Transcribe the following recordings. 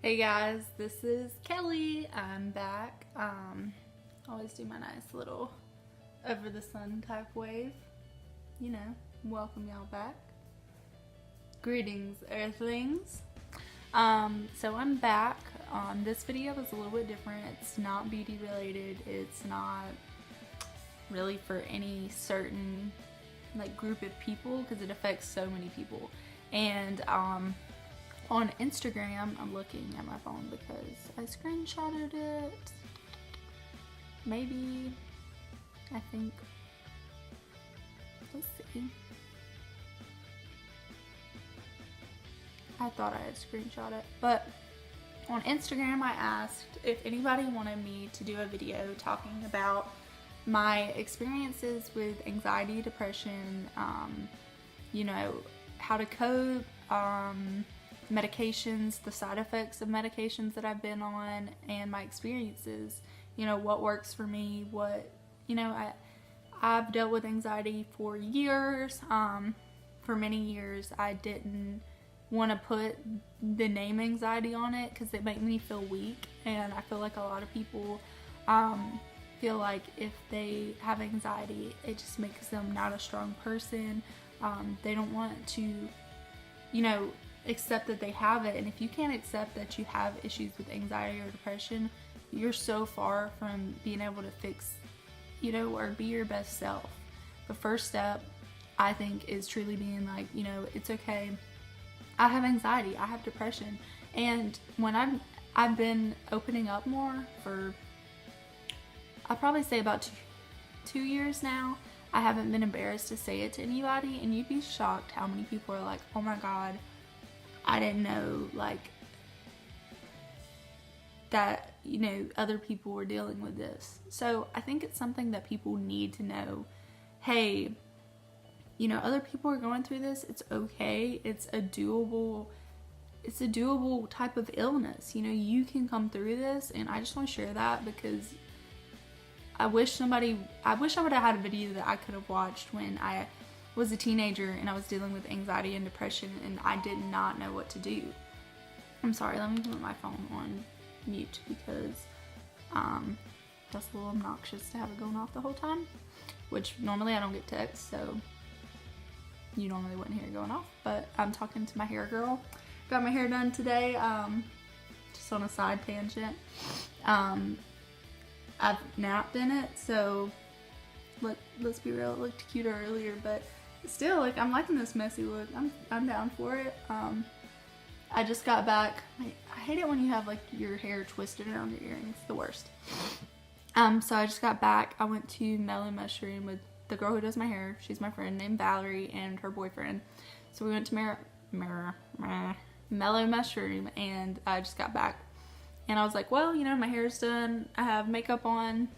Hey guys, this is Kelly. I'm back. Always do my nice little over the sun type wave. You know, welcome y'all back. Greetings, Earthlings. So I'm back. This video is a little bit different. It's not beauty related. It's not really for any certain group of people because it affects so many people. And on Instagram, I'm looking at my phone because I screenshotted it. Maybe, I think, let's see. I thought I had screenshot it, but on Instagram I asked if anybody wanted me to do a video talking about my experiences with anxiety, depression, you know, how to cope, medications, the side effects of medications that I've been on, and my experiences. You know, what works for me, what, you know, I've dealt with anxiety for years. For many years, I didn't want to put the name anxiety on it because it made me feel weak, and I feel like a lot of people feel like if they have anxiety, it just makes them not a strong person. They don't want to, you know, accept that they have it. And if you can't accept that you have issues with anxiety or depression, you're so far from being able to fix, you know, or be your best self. The first step, I think, is truly being like, you know, it's okay. I have anxiety, I have depression. And when I've been opening up more for, I'd probably say about two years now. I haven't been embarrassed to say it to anybody, and you'd be shocked how many people are like, oh my God, I didn't know, like, that, you know, other people were dealing with this. So I think it's something that people need to know. Hey, you know, other people are going through this. It's okay. It's a doable type of illness. You know, you can come through this, and I just want to share that because I wish I would have had a video that I could have watched when I was a teenager and I was dealing with anxiety and depression and I did not know what to do. I'm sorry, let me put my phone on mute because that's a little obnoxious to have it going off the whole time, which normally I don't get texts, so you normally wouldn't hear it going off, but I'm talking to my hair girl. Got my hair done today, just on a side tangent. I've napped in it, so let's be real, it looked cuter earlier, but still, like, I'm liking this messy look. I'm down for it. I just got back. I hate it when you have like your hair twisted around your earrings. It's the worst. So I just got back. I went to Mellow Mushroom with the girl who does my hair. She's my friend named Valerie and her boyfriend. So we went to Mellow Mushroom, and I just got back. And I was like, well, you know, my hair's done. I have makeup on.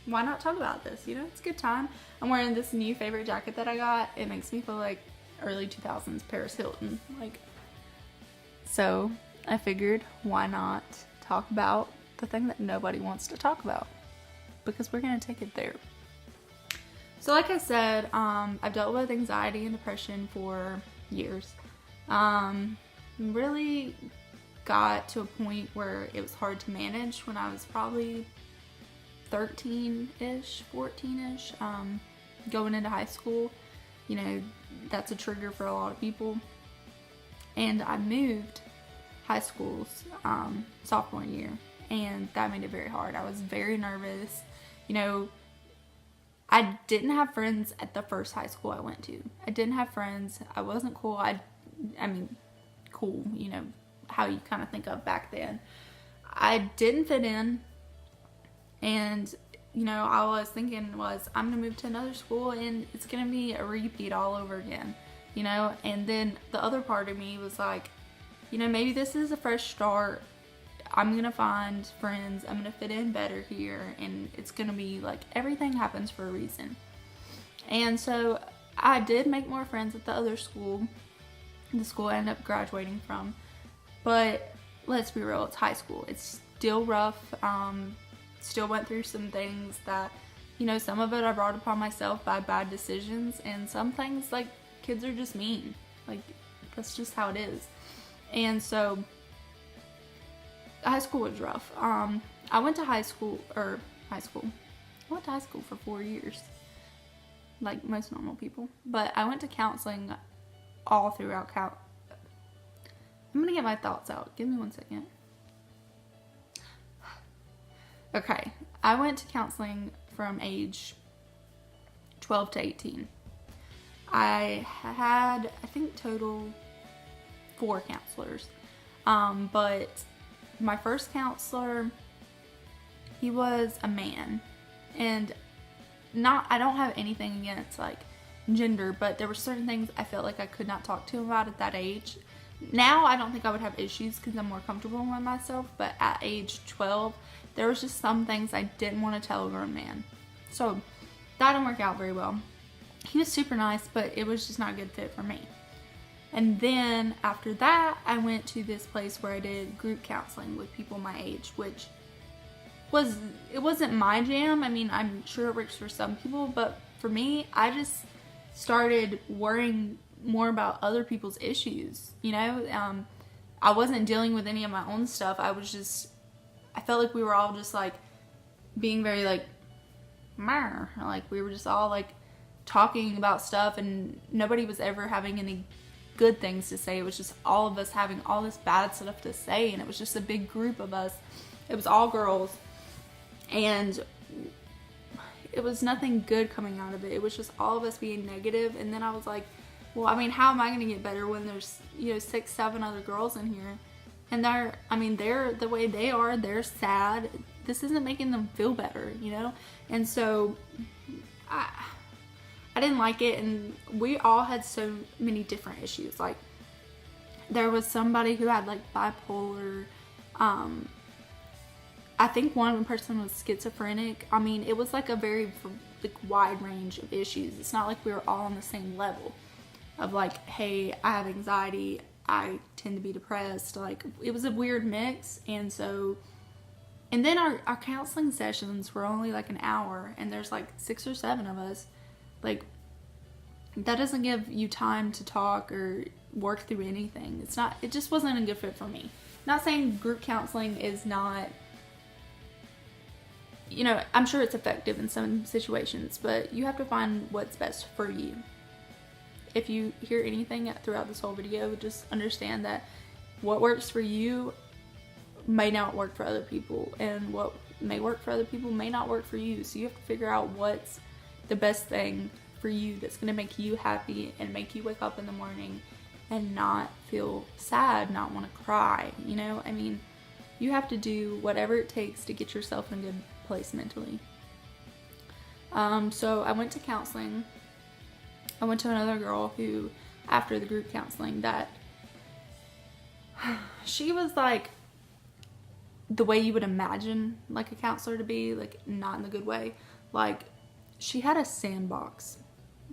Why not talk about this? You know, it's a good time. I'm wearing this new favorite jacket that I got. It makes me feel like early 2000s Paris Hilton. Like, so I figured, why not talk about the thing that nobody wants to talk about? Because we're going to take it there. So like I said, I've dealt with anxiety and depression for years. Really got to a point where it was hard to manage when I was probably 13-ish, 14-ish, going into high school. You know, that's a trigger for a lot of people. And I moved high schools sophomore year, and that made it very hard. I was very nervous. You know, I didn't have friends at the first high school I went to. I didn't have friends. I wasn't cool. I mean, cool, you know, how you kind of think of back then. I didn't fit in. And, you know, all I was thinking was, I'm going to move to another school and it's going to be a repeat all over again, you know? And then the other part of me was like, you know, maybe this is a fresh start. I'm going to find friends. I'm going to fit in better here. And it's going to be like, everything happens for a reason. And so I did make more friends at the other school, the school I ended up graduating from. But let's be real, it's high school. It's still rough. Still went through some things that, you know, some of it I brought upon myself by bad decisions, and some things, like, kids are just mean. Like, that's just how it is. And so high school was rough. I went to high school. I went to high school for 4 years, like most normal people. But I went to counseling all throughout I'm gonna get my thoughts out. Give me 1 second. Okay, I went to counseling from age 12 to 18. I had, I think, total 4 counselors. But my first counselor, he was a man. And I don't have anything against, like, gender, but there were certain things I felt like I could not talk to him about at that age. Now, I don't think I would have issues because I'm more comfortable with myself, but at age 12, there was just some things I didn't want to tell a grown man. So, that didn't work out very well. He was super nice, but it was just not a good fit for me. And then, after that, I went to this place where I did group counseling with people my age, which it wasn't my jam. I mean, I'm sure it works for some people, but for me, I just started worrying more about other people's issues, you know? I wasn't dealing with any of my own stuff. I felt like we were all just, like, being very, like, like, we were just all, like, talking about stuff, and nobody was ever having any good things to say. It was just all of us having all this bad stuff to say, and it was just a big group of us. It was all girls, and it was nothing good coming out of it. It was just all of us being negative. And then I was like, well, I mean, how am I going to get better when there's, 6, 7 other girls in here? And they're the way they are, they're sad. This isn't making them feel better, you know? And so I didn't like it, and we all had so many different issues. Like, there was somebody who had, like, bipolar. I think one person was schizophrenic. I mean, it was like a very, like, wide range of issues. It's not like we were all on the same level of, like, hey, I have anxiety, I tend to be depressed. Like, it was a weird mix. And then our counseling sessions were only like an hour, and there's like 6 or 7 of us. Like, that doesn't give you time to talk or work through anything. It just wasn't a good fit for me. Not saying group counseling is not, I'm sure it's effective in some situations, but you have to find what's best for you. If you hear anything throughout this whole video, just understand that what works for you may not work for other people, and what may work for other people may not work for you. So you have to figure out what's the best thing for you that's going to make you happy and make you wake up in the morning and not feel sad, not want to cry. I mean, you have to do whatever it takes to get yourself in a good place mentally. So I went to counseling. I went to another girl who, after the group counseling, that she was like the way you would imagine like a counselor to be, like, not in the good way. Like, she had a sandbox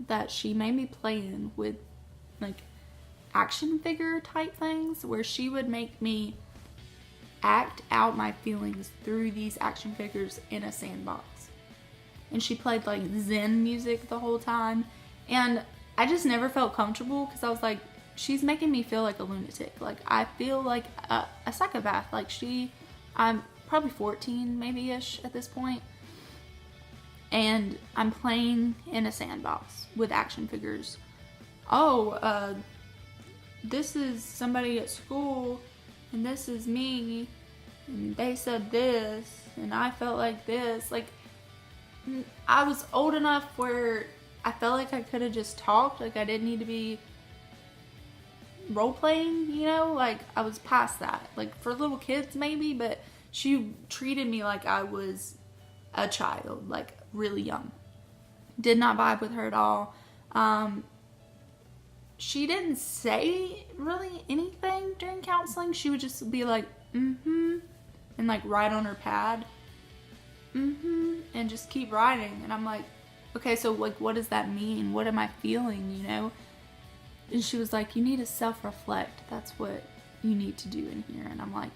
that she made me play in with, like, action figure type things, where she would make me act out my feelings through these action figures in a sandbox. And she played like Zen music the whole time, and I just never felt comfortable because I was like, she's making me feel like a lunatic. Like, I feel like a psychopath. Like, I'm probably 14 maybe-ish at this point, and I'm playing in a sandbox with action figures. This is somebody at school, and this is me, and they said this, and I felt like this. Like, I was old enough where I felt like I could have just talked. Like, I didn't need to be role-playing, like, I was past that. Like, for little kids maybe, but she treated me like I was a child, like, really young. Did not vibe with her at all. She didn't say really anything during counseling. She would just be like, and like write on her pad, and just keep writing. And I'm like, okay, so like, what does that mean? What am I feeling, And she was like, you need to self-reflect. That's what you need to do in here. And I'm like,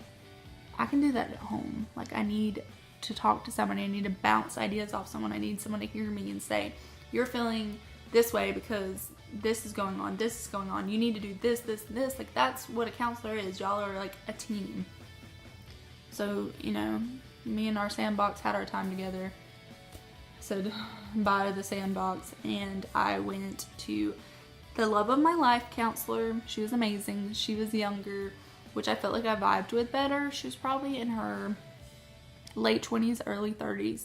I can do that at home. Like, I need to talk to somebody. I need to bounce ideas off someone. I need someone to hear me and say, you're feeling this way because this is going on, this is going on. You need to do this, this, and this. Like, that's what a counselor is. Y'all are like a team. So, you know, me and our sandbox had our time together. So by the sandbox, and I went to the love of my life counselor. She was amazing. She was younger, which I felt like I vibed with better. She was probably in her late 20s, early 30s,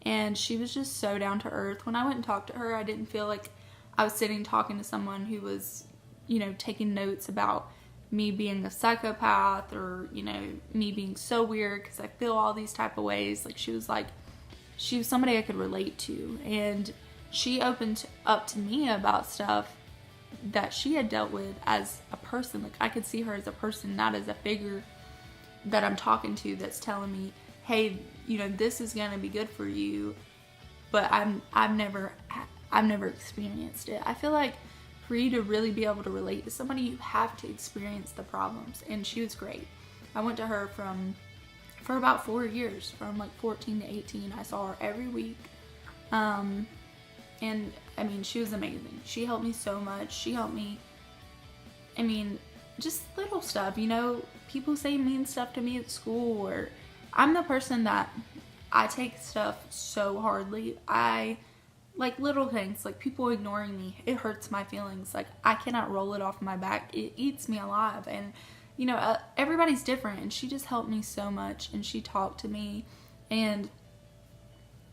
and she was just so down to earth. When I went and talked to her, I didn't feel like I was sitting talking to someone who was, you know, taking notes about me being a psychopath, or, you know, me being so weird because I feel all these type of ways. Like, she was somebody I could relate to, and she opened up to me about stuff that she had dealt with as a person. Like, I could see her as a person, not as a figure that I'm talking to that's telling me, hey, you know, this is gonna be good for you, but I've never experienced it. I feel like for you to really be able to relate to somebody, you have to experience the problems, and she was great. I went to her for about 4 years, from like 14 to 18. I saw her every week, and I mean, she was amazing. She helped me so much. She helped me, I mean, just little stuff, you know, people say mean stuff to me at school, or I'm the person that I take stuff so hardly. I like little things, like people ignoring me, it hurts my feelings. Like, I cannot roll it off my back. It eats me alive. And, you know, everybody's different, and she just helped me so much, and she talked to me, and,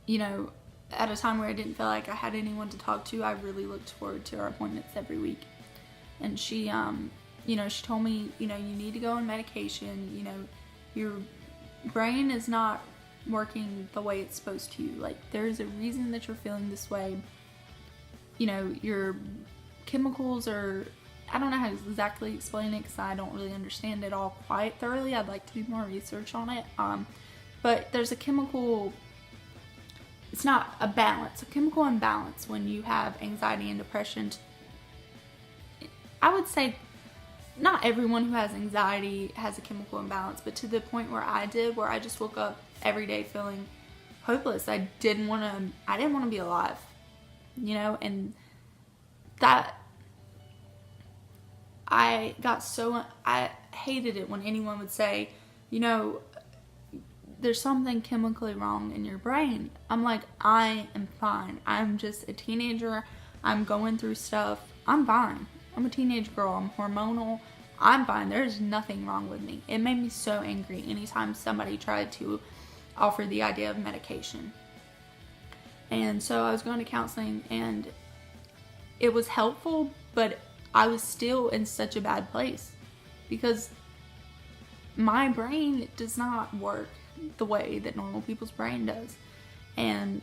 you know, at a time where I didn't feel like I had anyone to talk to, I really looked forward to our appointments every week. And she, you know, she told me, you know, you need to go on medication. You know, your brain is not working the way it's supposed to. Like, there's a reason that you're feeling this way. You know, your chemicals are, I don't know how to exactly explain it because I don't really understand it all quite thoroughly. I'd like to do more research on it. But there's a chemical, it's not a balance, a chemical imbalance when you have anxiety and depression. I would say not everyone who has anxiety has a chemical imbalance, but to the point where I did, where I just woke up every day feeling hopeless. I didn't want to be alive, you know, and that I hated it when anyone would say, you know, there's something chemically wrong in your brain. I'm like, I am fine. I'm just a teenager. I'm going through stuff. I'm fine. I'm a teenage girl. I'm hormonal. I'm fine. There's nothing wrong with me. It made me so angry anytime somebody tried to offer the idea of medication. And so I was going to counseling, and it was helpful, but I was still in such a bad place because my brain does not work the way that normal people's brain does. And,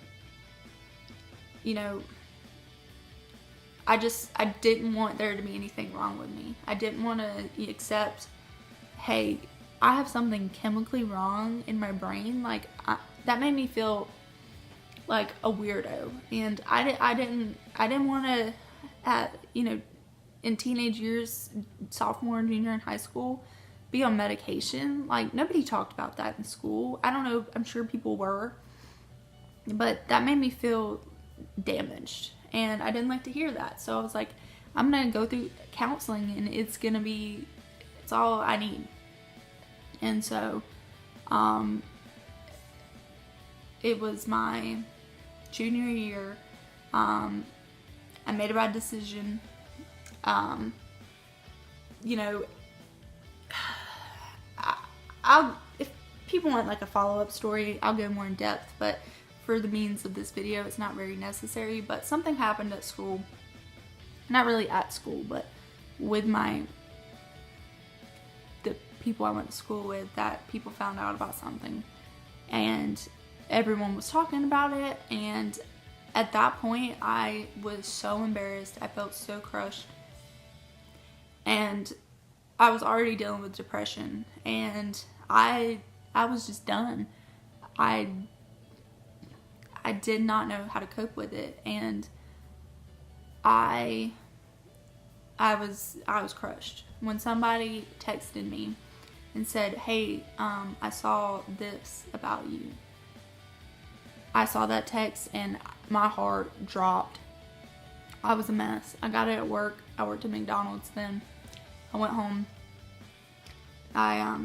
you know, I didn't want there to be anything wrong with me. I didn't want to accept, hey, I have something chemically wrong in my brain. Like, that made me feel like a weirdo. And I didn't want to, you know, in teenage years, sophomore and junior in high school, be on medication. Like, nobody talked about that in school. I don't know, I'm sure people were, but that made me feel damaged, and I didn't like to hear that. So I was like, I'm gonna go through counseling, and it's all I need. And so it was my junior year. I made a bad decision. You know, if people want like a follow-up story, I'll go more in depth, but for the means of this video, it's not very necessary. But something happened at school, not really at school, but with the people I went to school with, that people found out about something, and everyone was talking about it. And at that point, I was so embarrassed. I felt so crushed, and I was already dealing with depression, and I was just done. I did not know how to cope with it, and I was crushed when somebody texted me and said, hey, I saw this about you. I saw that text and my heart dropped. I was a mess. I got it at work. I worked at McDonald's then. I went home. I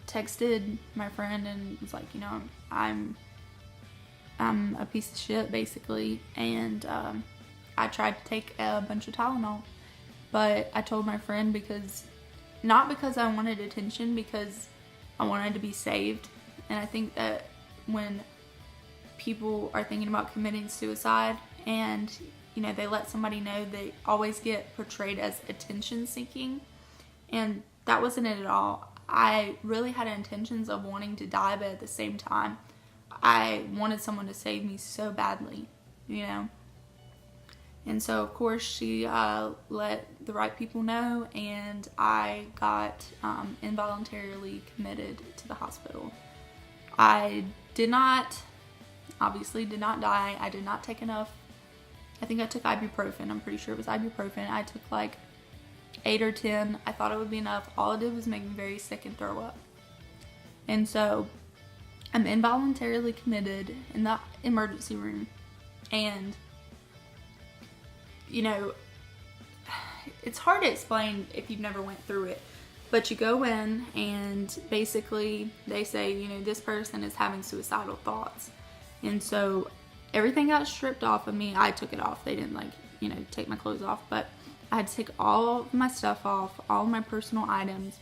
texted my friend and was like, you know, I'm a piece of shit, basically. And I tried to take a bunch of Tylenol. But I told my friend not because I wanted attention, because I wanted to be saved. And I think that when people are thinking about committing suicide and, you know, they let somebody know, they always get portrayed as attention seeking. And that wasn't it at all. I really had intentions of wanting to die, but at the same time, I wanted someone to save me so badly, you know. And so, of course, she let the right people know, and I got involuntarily committed to the hospital. I obviously did not die. I did not take enough. I think I took ibuprofen. I'm pretty sure it was ibuprofen. I took like 8 or 10. I thought it would be enough. All it did was make me very sick and throw up. And so I'm involuntarily committed in the emergency room. And, you know, it's hard to explain if you've never went through it. But you go in and basically they say, you know, this person is having suicidal thoughts. And so everything got stripped off of me. I took it off. They didn't, like, you know, take my clothes off. But I had to take all of my stuff off, all of my personal items.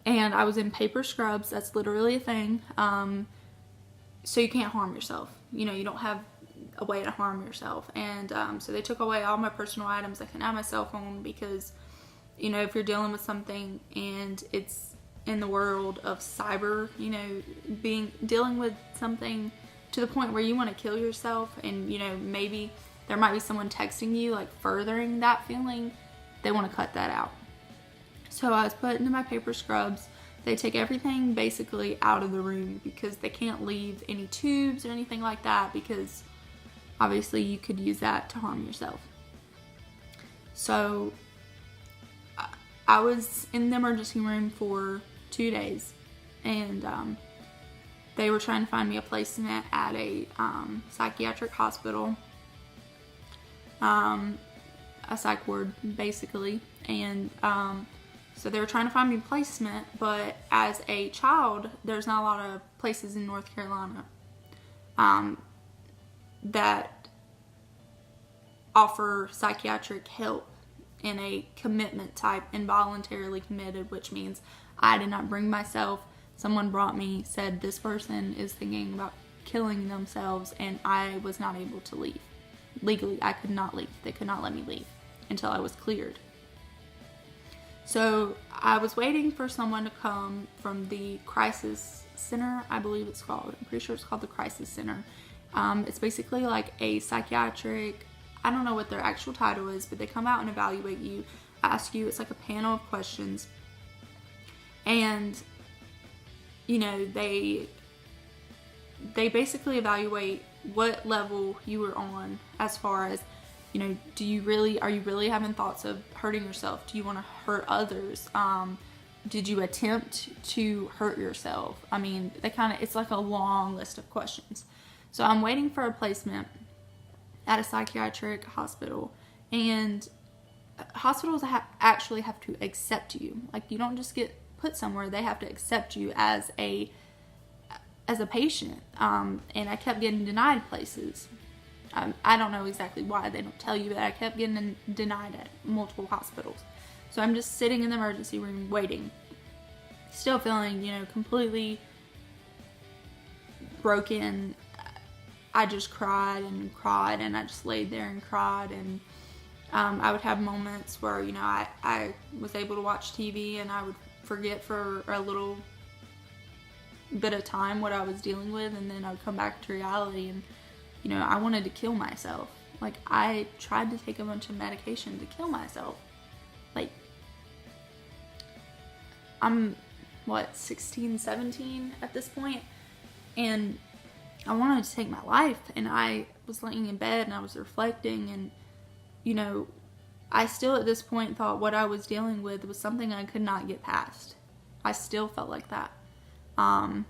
And I was in paper scrubs. That's literally a thing. So you can't harm yourself. You know, you don't have a way to harm yourself. And so they took away all my personal items. I couldn't have my cell phone because, you know, if you're dealing with something and it's in the world of cyber, you know, dealing with something to the point where you want to kill yourself, and, you know, maybe there might be someone texting you, like, furthering that feeling, they want to cut that out. So I was put into my paper scrubs. They take everything basically out of the room because they can't leave any tubes or anything like that, because obviously you could use that to harm yourself. So I was in the emergency room for 2 days, and they were trying to find me a placement at a psychiatric hospital, a psych ward basically. And so they were trying to find me a placement, but as a child, there's not a lot of places in North Carolina that offer psychiatric help in a commitment type, involuntarily committed, which means I did not bring myself. Someone brought me, said this person is thinking about killing themselves, and I was not able to leave. Legally, I could not leave. They could not let me leave until I was cleared. So I was waiting for someone to come from the crisis center, I believe it's called. I'm pretty sure it's called the crisis center. It's basically like a psychiatric, I don't know what their actual title is, but they come out and evaluate you, ask you, it's like a panel of questions. And, you know, they basically evaluate what level you were on as far as, you know, are you really having thoughts of hurting yourself? Do you want to hurt others? Did you attempt to hurt yourself? I mean, it's like a long list of questions. So I'm waiting for a placement at a psychiatric hospital, and hospitals actually have to accept you. Like, you don't just get put somewhere, they have to accept you as a patient. And I kept getting denied places. I don't know exactly why, they don't tell you, but I kept getting denied at multiple hospitals. So I'm just sitting in the emergency room waiting, still feeling, you know, completely broken. I just cried and cried, and I just laid there and cried. And I would have moments where, you know, I was able to watch TV, and I would forget for a little bit of time what I was dealing with, and then I would come back to reality. And, you know, I wanted to kill myself. Like, I tried to take a bunch of medication to kill myself. Like, I'm 16, 17 at this point, and I wanted to take my life. And I was laying in bed and I was reflecting, and, you know, I still at this point thought what I was dealing with was something I could not get past. I still felt like that. And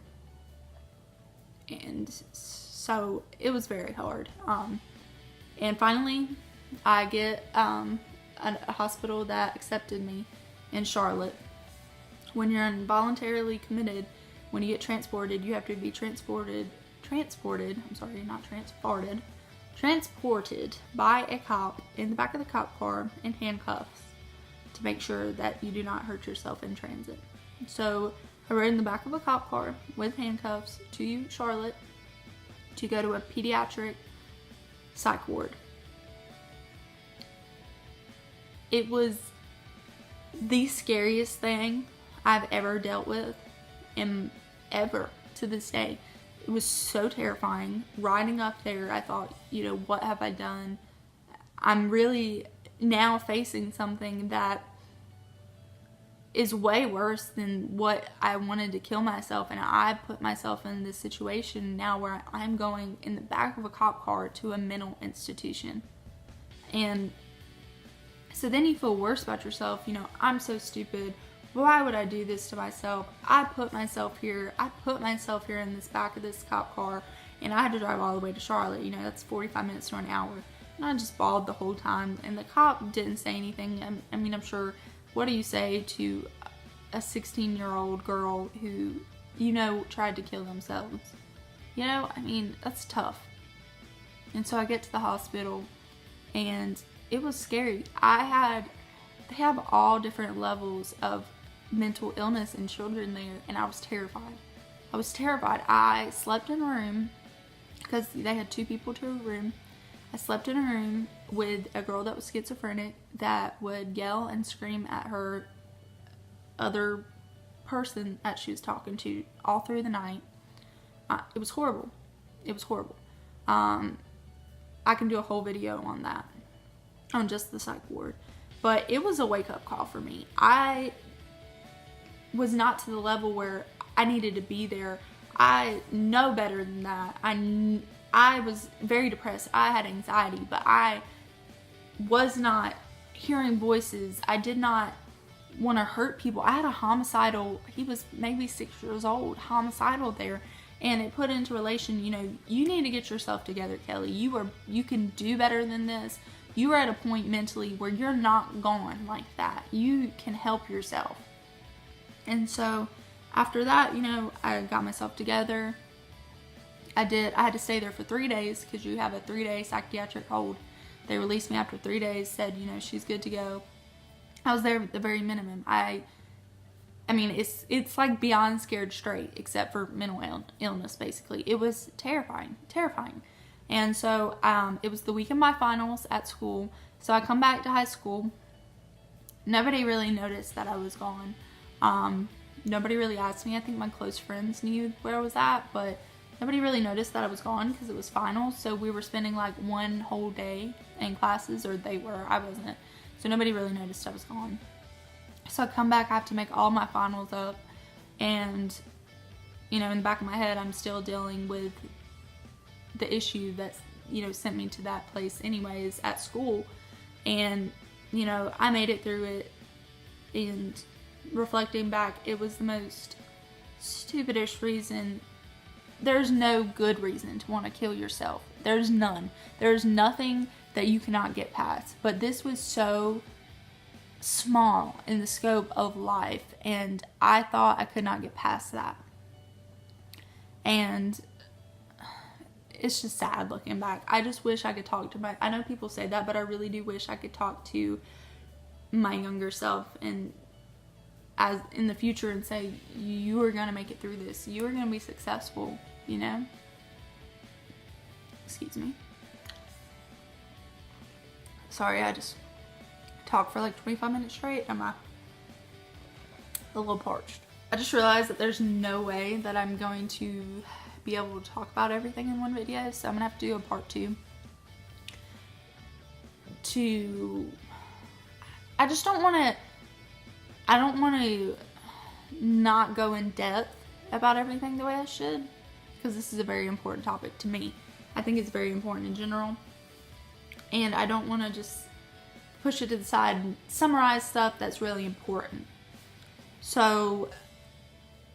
so it was very hard. And finally I get a hospital that accepted me in Charlotte. when you're involuntarily committed, when you get transported, you have to be transported by a cop in the back of the cop car in handcuffs to make sure that you do not hurt yourself in transit. So I rode in the back of a cop car with handcuffs to Charlotte to go to a pediatric psych ward. It was the scariest thing I've ever dealt with, and ever to this day. It was so terrifying. Riding up there, I thought, what have I done? I'm really now facing something that is way worse than what I wanted to kill myself, and I put myself in this situation now where I'm going in the back of a cop car to a mental institution. And so then you feel worse about yourself. I'm so stupid. Why would I do this to myself? I put myself here in this back of this cop car, and I had to drive all the way to Charlotte. That's 45 minutes to an hour. And I just bawled the whole time, and the cop didn't say anything. I'm sure, what do you say to a 16-year-old girl who, tried to kill themselves? That's tough. And so I get to the hospital, and it was scary. They have all different levels of mental illness in children there, and I was terrified. I slept in a room, because they had 2 people to a room. I slept in a room with a girl that was schizophrenic that would yell and scream at her other person that she was talking to all through the night. It was horrible. I can do a whole video on that, on just the psych ward. But it was a wake-up call for me. I was not to the level where I needed to be there. I know better than that. I was very depressed. I had anxiety, but I was not hearing voices. I did not want to hurt people. I had a homicidal, he was maybe 6 years old, homicidal there. And it put into relation, you need to get yourself together, Kelley. You can do better than this. You are at a point mentally where you're not gone like that. You can help yourself. And so after that, I got myself together. I had to stay there for 3 days because you have a 3-day psychiatric hold. They released me after 3 days, said, she's good to go. I was there at the very minimum. It's like beyond scared straight, except for mental illness, basically. It was terrifying. And so it was the week of my finals at school. So I come back to high school. Nobody really noticed that I was gone. Nobody really asked me. I think my close friends knew where I was at, but nobody really noticed that I was gone because it was finals. So we were spending like one whole day in classes, or they were. I wasn't. So nobody really noticed I was gone. So I come back, I have to make all my finals up, and in the back of my head, I'm still dealing with the issue that's, sent me to that place anyways at school. And, I made it through it, and reflecting back, it was the most stupidest reason. There's no good reason to want to kill yourself. There's none. There's nothing that you cannot get past. But this was so small in the scope of life, and I thought I could not get past that. And it's just sad looking back. I just wish I could talk to I know people say that, but I really do wish I could talk to my younger self and as in the future and say, you are going to make it through this. You are going to be successful, Excuse me. Sorry, I just talked for like 25 minutes straight. I'm a little parched. I just realized that there's no way that I'm going to be able to talk about everything in one video, so I'm gonna have to do a part 2. I just don't want to not go in depth about everything the way I should, because this is a very important topic to me. I think it's very important in general, and I don't want to just push it to the side and summarize stuff that's really important. So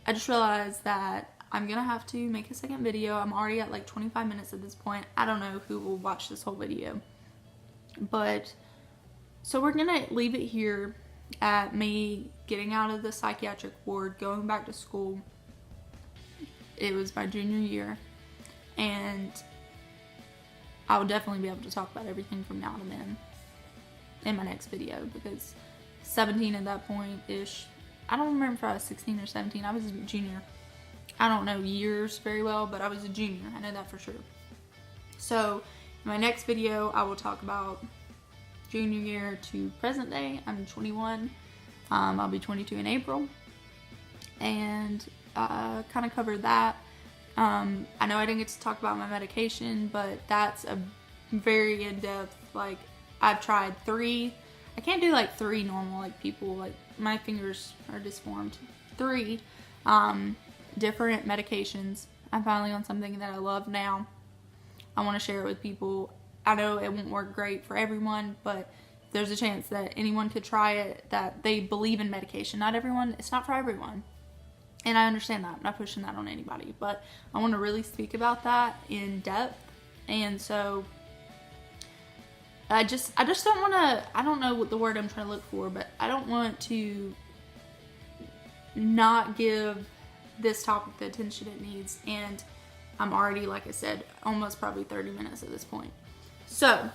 I just realized that I'm gonna have to make a second video. I'm already at like 25 minutes at this point. I don't know who will watch this whole video, but so we're gonna leave it here. at me getting out of the psychiatric ward, going back to school. It was my junior year, and I will definitely be able to talk about everything from now to then in my next video, because 17 at that point-ish, I don't remember if I was 16 or 17, I was a junior. I don't know years very well, but I was a junior, I know that for sure. So, in my next video, I will talk about junior year to present day. I'm 21, I'll be 22 in April, and kind of cover that. I know I didn't get to talk about my medication, but that's a very in-depth, like, I've tried 3, I can't do like 3 normal, like, people, like, my fingers are disformed. 3 different medications. I'm finally on something that I love now. I want to share it with people. I know it won't work great for everyone, but there's a chance that anyone could try it, that they believe in medication. Not everyone, it's not for everyone. And I understand that. I'm not pushing that on anybody, but I want to really speak about that in depth. And so I just don't want to, I don't know what the word I'm trying to look for, but I don't want to not give this topic the attention it needs. And I'm already, like I said, almost probably 30 minutes at this point. So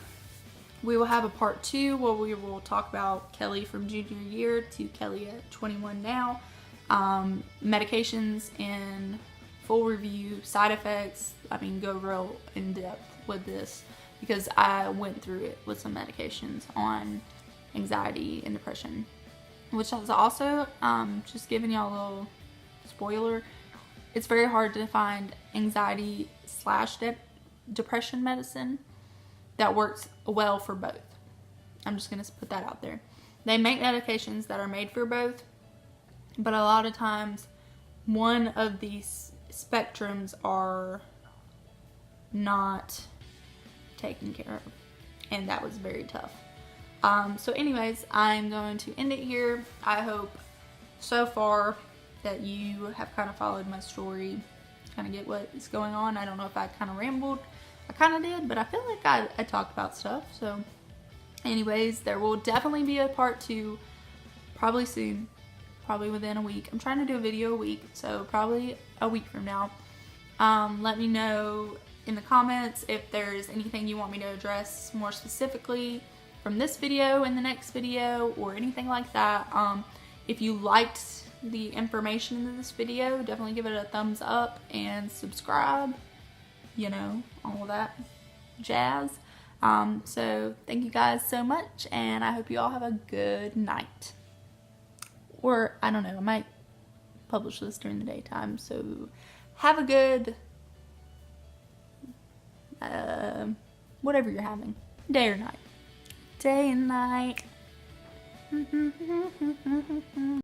we will have a part 2 where we will talk about Kelley from junior year to Kelley at 21 now. Medications in full review, side effects. I mean, go real in depth with this because I went through it with some medications on anxiety and depression, which is also, just giving y'all a little spoiler, it's very hard to find anxiety / depression medicine that works well for both. I'm just going to put that out there. They make medications that are made for both, but a lot of times one of these spectrums are not taken care of, and that was very tough. So anyways, I'm going to end it here. I hope so far that you have kind of followed my story, kind of get what is going on. I don't know if I kind of rambled. I kind of did, but I feel like I talked about stuff. So anyways, there will definitely be a part 2 probably soon, probably within a week. I'm trying to do a video a week, so probably a week from now. Let me know in the comments if there's anything you want me to address more specifically from this video in the next video or anything like that. If you liked the information in this video, definitely give it a thumbs up and subscribe, you know, all that jazz. So thank you guys so much, and I hope you all have a good night. Or, I don't know, I might publish this during the daytime, so have a good, whatever you're having, day or night. Day and night.